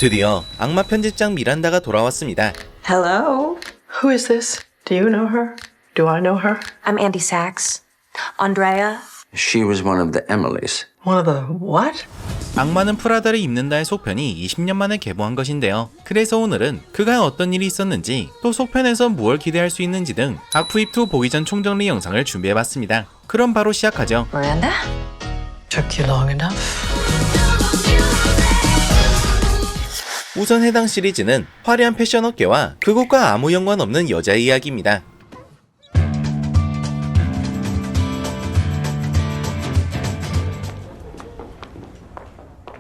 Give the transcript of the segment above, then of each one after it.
드디어 악마 편집장 미란다가 돌아왔습니다. Hello? Who is this? Do you know her? Do I know her? I'm Andy Sachs. Andrea? She was one of the Emilys. One of the what? 악마는 프라다를 입는다의 속편이 20년 만에 개봉한 것인데요. 그래서 오늘은 그가 어떤 일이 있었는지, 또 속편에서 무엇을 기대할 수 있는지 등 악프입2 보기 전 총정리 영상을 준비해봤습니다. 그럼 바로 시작하죠. Miranda? Took you long enough. 우선 해당 시리즈는 화려한 패션 업계와 그것과 아무 연관없는 여자의 이야기입니다.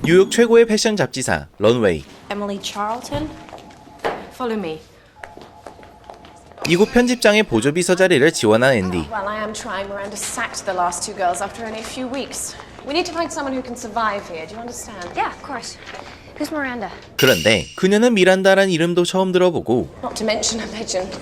뉴욕 최고의 패션 잡지사 런웨이. Emily Charlton? Follow me. 이곳 편집장의 보조비서 자리를 지원한 앤디. Well, I am trying. Miranda sacked the last two girls after only a few weeks. We need to find someone who can survive here. Do you understand? Yeah, of course. Who's Miranda? 그런데 그녀는 미란다란 이름도 처음 들어보고 Not to mention a legend.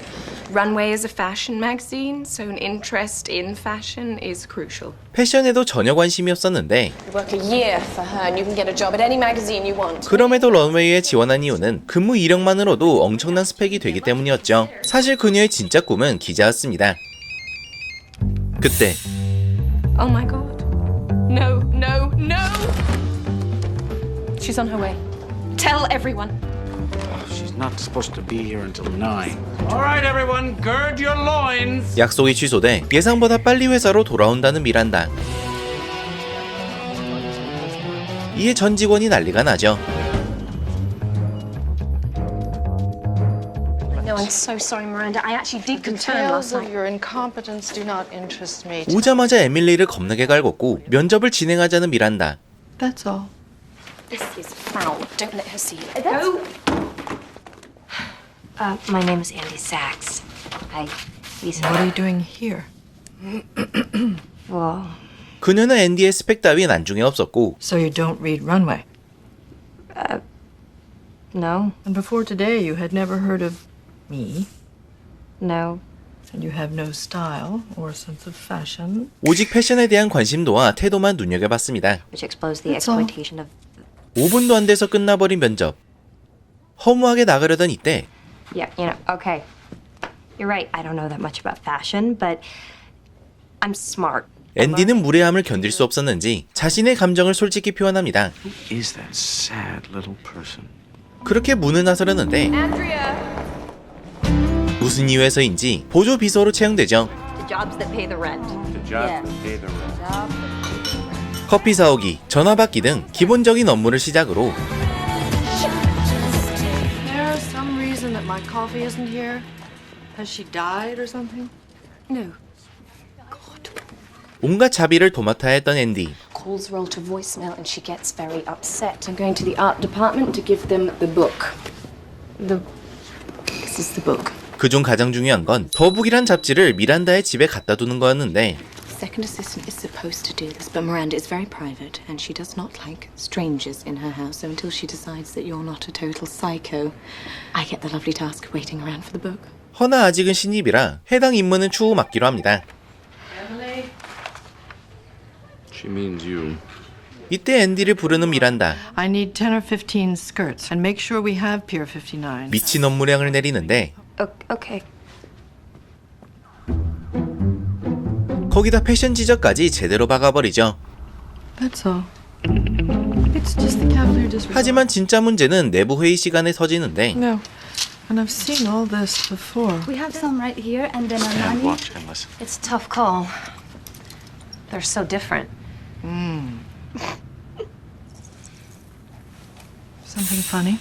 Runway is a fashion magazine, so an interest in fashion is crucial. 패션에도 전혀 관심이 없었는데 You work a year for her and you can get a job at any magazine you want. 그럼에도 런웨이에 지원한 이유는 근무 이력만으로도 엄청난 스펙이 되기 때문이었죠. 사실 그녀의 진짜 꿈은 기자였습니다. 그때 Oh my god. No, no, no! She's on her way. Tell everyone. She's not supposed to be here until 9. All right, everyone, gird your loins. 약속이 취소돼 예상보다 빨리 회사로 돌아온다는 미란다. 이에 전 직원이 난리가 나죠. No, I'm so sorry, Miranda. I actually did return last Details of night. your incompetence do not interest me. 오자마자 에밀리를 겁나게 갈궜고 면접을 진행하자는 미란다. That's all. This is foul. Don't let her see you. Go! My name is Andy Sachs. What are you doing here? Well, 그녀는 앤디의 스펙 따윈 안중에 없었고 So you don't read Runway. no, And before today, you had never heard of me. no. And you have no style or sense of fashion. 오직 패션에 대한 관심도와 태도만 눈여겨봤습니다. Which exposed the That's all. exploitation of... 5분도 안 돼서 끝나버린 면접. 허무하게 나가려던 이때 Yeah, okay. You're right, I don't know that much about fashion, but I'm smart. 앤디는 무례함을 견딜 수 없었는지 자신의 감정을 솔직히 표현합니다. Who is that sad little person? 그렇게 문을 나서려는데 Andrea! 무슨 이유에서인지 보조 비서로 채용되죠. The jobs that pay the rent. The job that pay the rent. 커피 사오기, 전화 받기 등 기본적인 업무를 시작으로 There's some reason that my coffee isn't here. Has she died or something? No. 온갖 자비를 도맡아야 했던 앤디. Calls roll to voicemail and she gets very upset. I'm going to the art department to give them the book. This is the book. 그중 가장 중요한 건 더북이란 잡지를 미란다의 집에 갖다 두는 거였는데 Second assistant is supposed to do this, but Miranda is very private and she does not like strangers in her house. So until she decides that you're not a total psycho, I get the lovely task of waiting around for the book. 허나 아직은 신입이라 해당 임무는 추후 맡기로 합니다. Emily? She means you. 이때 앤디를 부르는 미란다. I need 10 or 15 skirts. And make sure we have Pier 59. 미친 업무량을 내리는데 Okay. 거기다 패션 지적까지 제대로 박아버리죠. That's all. It's just the Cavalier disregard. 하지만 진짜 문제는 내부 회의 시간에 터지는데 No. And I've seen all this before. We have some right here, and then And Anani. watch and listen. It's a tough call. They're so different. Something funny?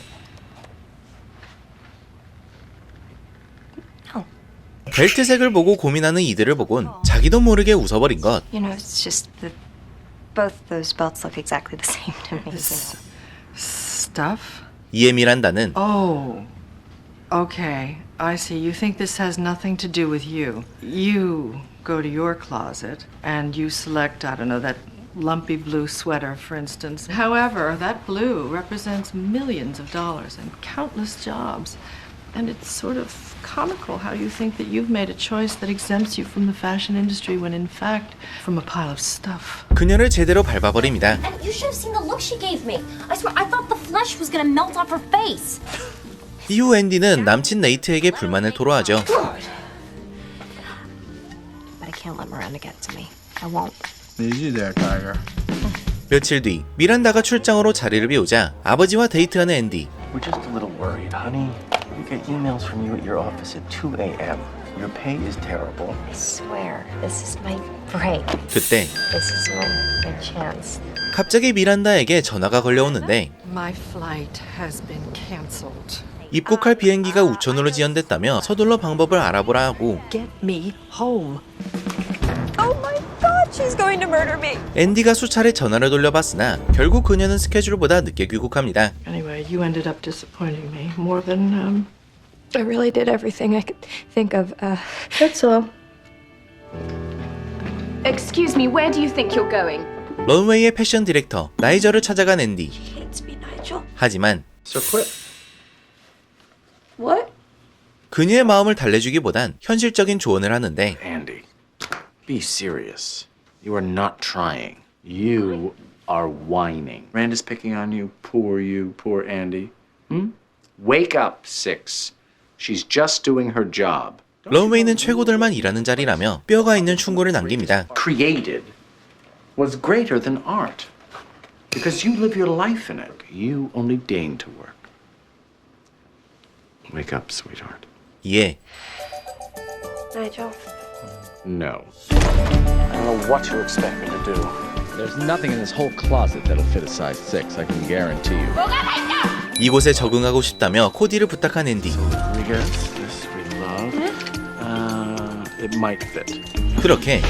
벨트색을 보고 고민하는 이들을 보곤 자기도 모르게 웃어버린 것. You know, it's just that both those belts look exactly the same to me. This stuff? 이에 미란다는 Oh. Okay. I see. You think this has nothing to do with you. You go to your closet and you select, I don't know, that lumpy blue sweater, for instance. However, that blue represents millions of dollars and countless jobs. And it's sort of comical how you think that you've made a choice that exempts you from the fashion industry when in fact from a pile of stuff. 그녀를 제대로 밟아버립니다. And you should have seen the look she gave me. I swear, I thought the flesh was gonna melt off her face. 이후 앤디는 남친 네이트에게 불만을 토로하죠. But I can't let Miranda get to me. I won't. Easy there, Tiger. 며칠 뒤 미란다가 출장으로 자리를 비우자 아버지와 데이트하는 앤디. We're just a little worried, honey. We get emails from you at your office at 2 a.m. Your pay is terrible. I swear, this is my break. 그때 This is my good chance. 갑자기 미란다에게 전화가 걸려오는데 My flight has been canceled. 입국할 비행기가 우천으로 지연됐다며 서둘러 방법을 알아보라 하고 Get me home. Oh my God, she's going to murder me. 앤디가 수차례 전화를 돌려봤으나 결국 그녀는 스케줄보다 늦게 귀국합니다. Anyway, you ended up disappointing me more than I really did everything I could think of. That's all. Excuse me, where do you think you're going? 런웨이의 패션 디렉터 나이저를 찾아간 앤디. Hates me, Nigel. 하지만 So quit. What? 그녀의 마음을 달래주기보단 현실적인 조언을 하는데 Andy, be serious. You are not trying. You are whining. Miranda's picking on you, poor Andy. Wake up, Six. She's just doing her job. 런웨이는 최고들만 일하는 자리라며 뼈가 있는 충고를 남깁니다. Created was greater than art. Because you live your life in it. You only deign to work. Wake up, sweetheart. 이에 Nigel. No. I don't know what you expect me to do. There's nothing in this whole closet that'll fit a size 6, I can guarantee you. 이곳에 적응하고 싶다며 코디를 부탁한 앤디. Rodriguez, this we love. It might fit. 그렇게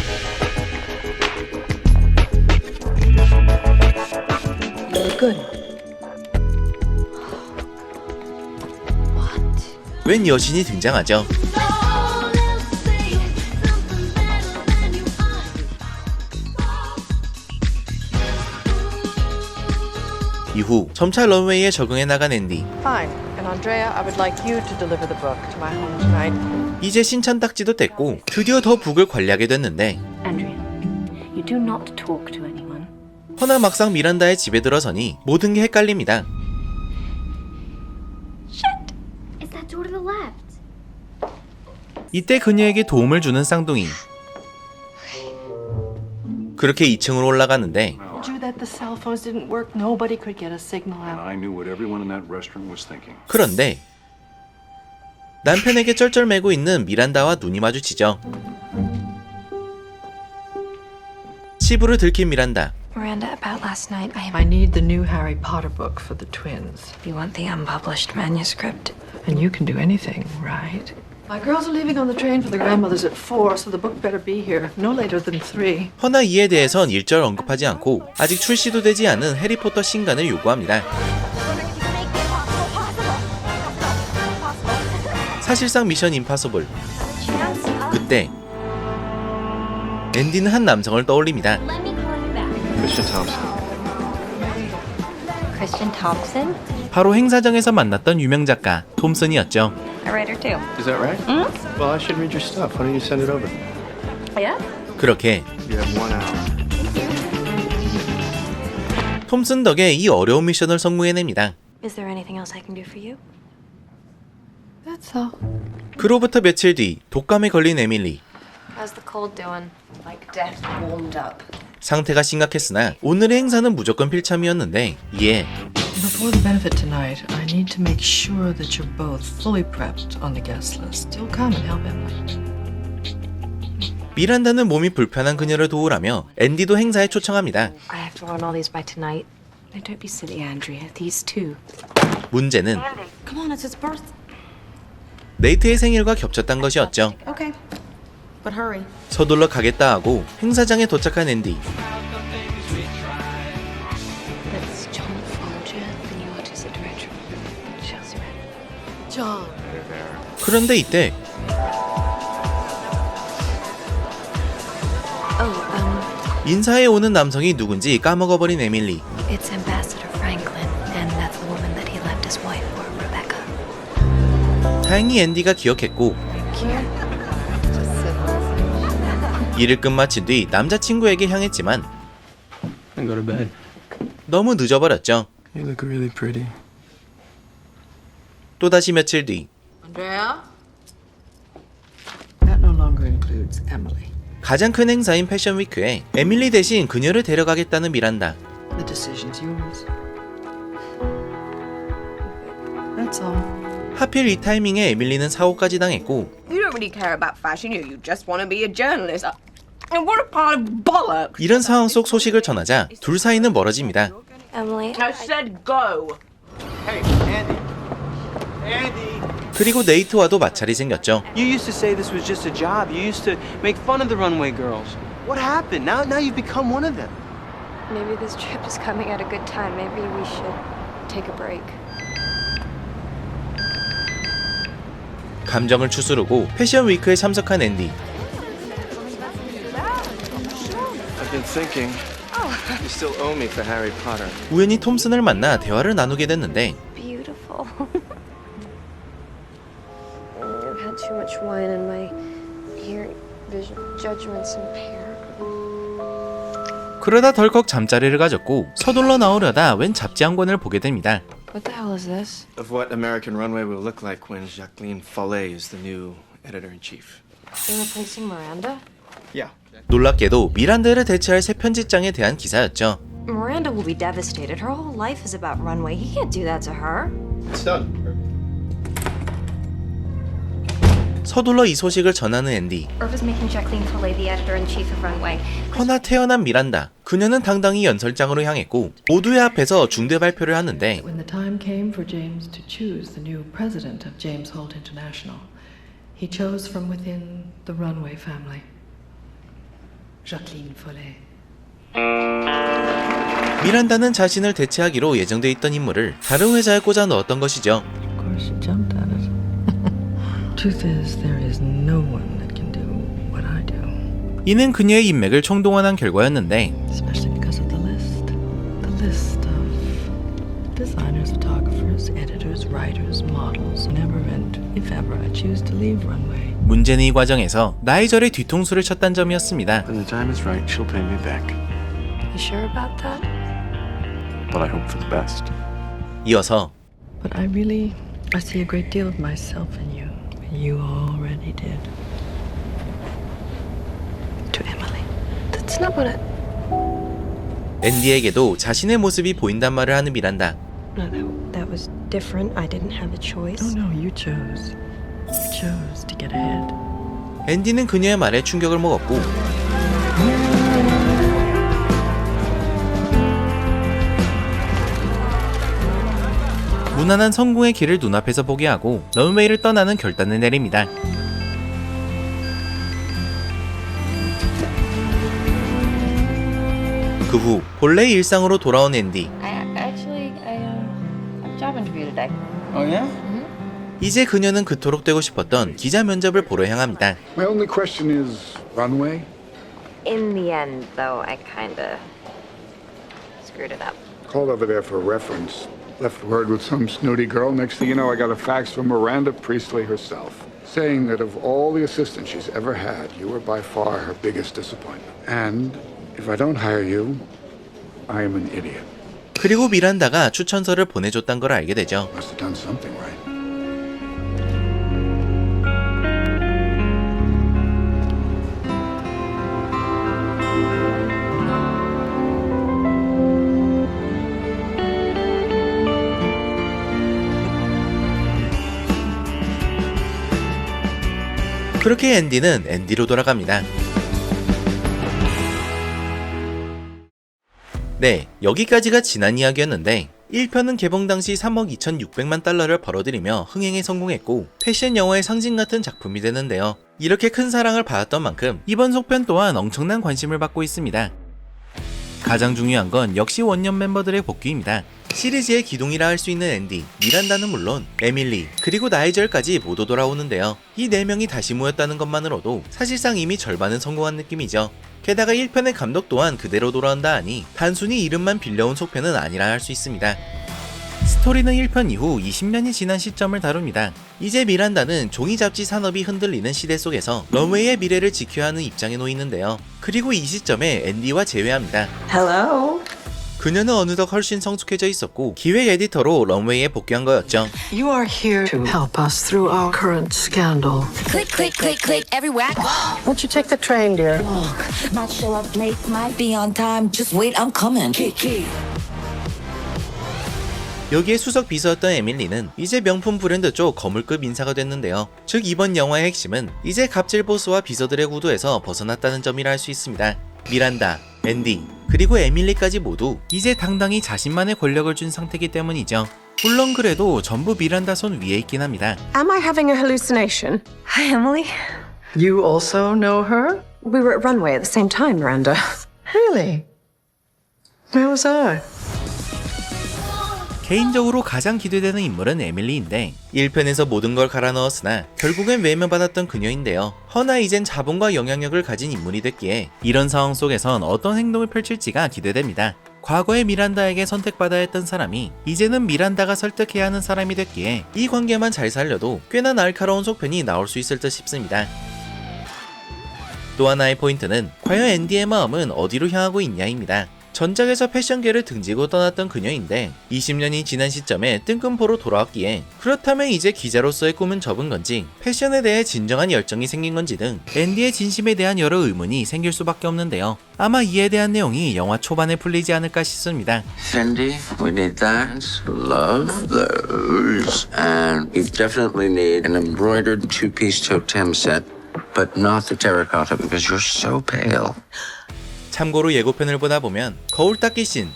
Good. 웬 여신이 등장하죠. 이후 점차 런웨이에 적응해 나간 앤디. Fine. And Andrea, I would like you to deliver the book to my home tonight. 이제 신천 딱지도 뗐고 드디어 더 북을 관리하게 됐는데 Andrea, you do not talk to anyone. 허나 막상 미란다의 집에 들어서니 모든 게 헷갈립니다. Is that door to the left? 이때 그녀에게 도움을 주는 쌍둥이. 그렇게 2층으로 올라가는데 Told you that the cell phones didn't work. Nobody could get a signal out. I knew what everyone in that restaurant was thinking. 그런데 남편에게 쩔쩔매고 있는 미란다와 눈이 마주치죠. 치부를 들킨 미란다. Miranda, about last night, I need the new Harry Potter book for the twins. You want the unpublished manuscript? And you can do anything, right? My girls are leaving on the train for the grandmother's at 4, so the book better be here no later than 3. 허나 이에 대해선 일절 언급하지 않고 아직 출시도 되지 않은 해리포터 신간을 요구합니다. 사실상 미션 임파서블. 그때 앤디는 한 남성을 떠올립니다. Let me call you back. Christian Thompson. Christian Thompson? 바로 행사장에서 만났던 유명 작가 톰슨이었죠. I read her too. Is that right? Well, I should read your stuff. Why don't you send it over? Yeah? 그렇게 You have 1 hour. 톰슨 덕에 이 어려운 미션을 성공해냅니다. Is there anything else I can do for you? That's all. 그로부터 며칠 뒤 독감에 걸린 에밀리. How's the cold doing? Like death warmed up. 상태가 심각했으나 오늘의 행사는 무조건 필참이었는데 이에 Before the benefit tonight, I need to make sure that you're both fully prepped on the guest list. You'll come and help Emily. 미란다는 몸이 불편한 그녀를 도우라며 앤디도 행사에 초청합니다. I have to run all these by tonight. No, don't be silly, Andrea. These two. 문제는 Come on, it's his birth. 네이트의 생일과 겹쳤단 것이었죠. Okay. But hurry. 서둘러 가겠다 하고 행사장에 도착한 앤디. That's John Folger, the new artist at Retro. Chelsea Red. John. 그런데 이때 인사에 오는 남성이 누군지 까먹어버린 에밀리. It's Ambassador Franklin, and that's the woman that he left his wife for, Rebecca. 다행히 앤디가 기억했고 일을 끝마친 뒤 남자친구에게 향했지만 And go to bed. 너무 늦어버렸죠. You look really pretty. 또다시 며칠 뒤 Andrea? That no longer includes Emily. 가장 큰 행사인 패션 위크에 에밀리 대신 그녀를 데려가겠다는 미란다. The decision's yours. That's all. 하필 이 타이밍에 에밀리는 사고까지 당했고 You don't really care about fashion, you just want to be a journalist. And what a pile of bollocks! 이런 상황 속 소식을 전하자 둘 사이는 멀어집니다. Emily, I said go! Hey, Andy. Andy. 그리고 네이트와도 마찰이 생겼죠. You used to say this was just a job. You used to make fun of the runway girls. What happened? Now you've become one of them. maybe this trip is coming at a good time. Maybe we should take a break. 감정을 추스르고 패션 위크에 참석한 앤디. I've been thinking. You still owe me for Harry Potter. 우연히 톰슨을 만나 대화를 나누게 됐는데 Beautiful. I've had too much wine and my hearing, vision, judgment's impaired. 그러다 덜컥 잠자리를 가졌고 서둘러 나오려다 웬 잡지 한 권을 보게 됩니다. What the hell is this? Of what American runway will look like when Jacqueline Follet is the new editor-in-chief. They're replacing Miranda? Yeah. 놀랍게도 미란다를 대체할 새 편집장에 대한 기사였죠. Miranda will be devastated. Her whole life is about runway. He can't do that to her. It's done. 서둘러 이 소식을 전하는 앤디. Irv is making Jacqueline Follet the editor-in-chief of Runway. 허나 태어난 미란다. 그녀는 당당히 연설장으로 향했고 모두의 앞에서 중대 발표를 하는데 When the time came for James to choose the new president of James Holt International, he chose from within the Runway family. Jacqueline Follet. 미란다는 자신을 대체하기로 예정돼 있던 인물을 다른 회사에 꽂아 넣었던 것이죠. Of course, she jumped at it. Truth is, there is no one that can do what I do. 이는 그녀의 인맥을 총동원한 결과였는데 Especially because of the list. The list of designers, photographers, editors, writers, models. Never and if ever I choose to leave Runway. 문제는 이 과정에서 나이절의 뒤통수를 쳤단 점이었습니다. When the time is right, she'll pay me back. You sure about that? But I hope for the best. 이어서 But I see a great deal of myself in you. You already did. To Emily. That's not what I... 앤디에게도 자신의 모습이 보인단 말을 하는 미란다. No, that was different. I didn't have a choice. Oh no, you chose. You chose to get ahead. 앤디는 그녀의 말에 충격을 먹었고 무난한 성공의 길을 눈앞에서 보게 하고 런웨이를 떠나는 결단을 내립니다. 그 후 본래의 일상으로 돌아온 앤디. I've job interview today. Oh, yeah? 이제 그녀는 그토록 되고 싶었던 기자 면접을 보러 향합니다. My only question is, runway? In the end, though, I kinda screwed it up. Called over there for a reference. Left word with some snooty girl. Next thing you know, I got a fax from Miranda Priestley herself, saying that of all the assistants she's ever had, you were by far her biggest disappointment. And if I don't hire you, I am an idiot. 그리고 미란다가 추천서를 보내줬단 걸 알게 되죠. Must have done something right. 그렇게 앤디는 앤디로 돌아갑니다. 네, 여기까지가 지난 이야기였는데 1편은 개봉 당시 3억 2,600만 달러를 벌어들이며 흥행에 성공했고 패션 영화의 상징 같은 작품이 되는데요. 이렇게 큰 사랑을 받았던 만큼 이번 속편 또한 엄청난 관심을 받고 있습니다. 가장 중요한 건 역시 원년 멤버들의 복귀입니다. 시리즈의 기둥이라 할 수 있는 앤디, 미란다는 물론 에밀리, 그리고 나이절까지 모두 돌아오는데요. 이 4명이 다시 모였다는 것만으로도 사실상 이미 절반은 성공한 느낌이죠. 게다가 1편의 감독 또한 그대로 돌아온다 하니 단순히 이름만 빌려온 속편은 아니라 할 수 있습니다. 스토리는 1편 이후 20년이 지난 시점을 다룹니다. 이제 미란다는 종이 잡지 산업이 흔들리는 시대 속에서 런웨이의 미래를 지켜야 하는 입장에 놓이는데요. 그리고 이 시점에 앤디와 재회합니다. Hello. 그녀는 어느덧 훨씬 성숙해져 있었고 기획 에디터로 런웨이에 복귀한 거였죠. You are here to help us through our current scandal. Click, click, click, click, everywhere I go. Won't you take the train, dear? Might show up late, might be on time. Just wait, I'm coming. 여기에 수석 비서였던 에밀리는 이제 명품 브랜드 쪽 거물급 인사가 됐는데요. 즉 이번 영화의 핵심은 이제 갑질 보스와 비서들의 구도에서 벗어났다는 점이라 할 수 있습니다. 미란다, 앤디, 그리고 에밀리까지 모두 이제 당당히 자신만의 권력을 준 상태이기 때문이죠. 물론 그래도 전부 미란다 손 위에 있긴 합니다. Am I having a hallucination? Hi, Emily. You also know her? We were at Runway at the same time, Miranda. Really? Where was I? 개인적으로 가장 기대되는 인물은 에밀리인데 1편에서 모든 걸 갈아 넣었으나 결국엔 외면받았던 그녀인데요. 허나 이젠 자본과 영향력을 가진 인물이 됐기에 이런 상황 속에선 어떤 행동을 펼칠지가 기대됩니다. 과거의 미란다에게 선택받아야 했던 사람이 이제는 미란다가 설득해야 하는 사람이 됐기에 이 관계만 잘 살려도 꽤나 날카로운 속편이 나올 수 있을 듯 싶습니다. 또 하나의 포인트는 과연 앤디의 마음은 어디로 향하고 있냐입니다. 전작에서 패션계를 등지고 떠났던 그녀인데 20년이 지난 시점에 뜬금포로 돌아왔기에 그렇다면 이제 기자로서의 꿈은 접은 건지 패션에 대해 진정한 열정이 생긴 건지 등 앤디의 진심에 대한 여러 의문이 생길 수밖에 없는데요. 아마 이에 대한 내용이 영화 초반에 풀리지 않을까 싶습니다. Fendi, we need that. Love those. And we definitely need an embroidered two-piece totem set, but not the terracotta because you're so pale. 참고로 예고편을 보다 보면 거울 닦기 씬,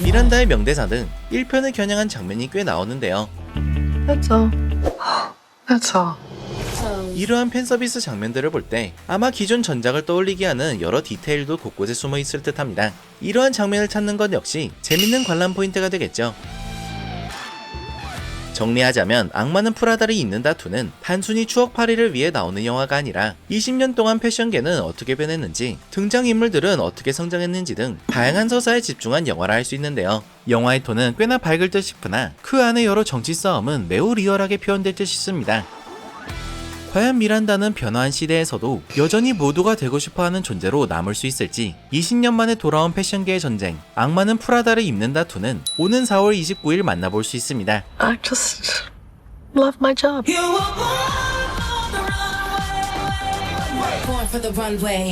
미란다의 명대사 등 1편을 겨냥한 장면이 꽤 나오는데요. That's all. That's all. 이러한 팬서비스 장면들을 볼 때 아마 기존 전작을 떠올리게 하는 여러 디테일도 곳곳에 숨어 있을 듯 합니다. 이러한 장면을 찾는 것 역시 재밌는 관람 포인트가 되겠죠. 정리하자면 악마는 프라다를 입는다 2는 단순히 추억팔이를 위해 나오는 영화가 아니라 20년 동안 패션계는 어떻게 변했는지, 등장인물들은 어떻게 성장했는지 등 다양한 서사에 집중한 영화라 할 수 있는데요. 영화의 톤은 꽤나 밝을 듯 싶으나 그 안에 여러 정치 싸움은 매우 리얼하게 표현될 듯 싶습니다. 과연 미란다는 변화한 시대에서도 여전히 모두가 되고 싶어하는 존재로 남을 수 있을지, 20년 만에 돌아온 패션계의 전쟁, 악마는 프라다를 입는다 2는 오는 4월 29일 만나볼 수 있습니다. I just love my job. Born for the runway.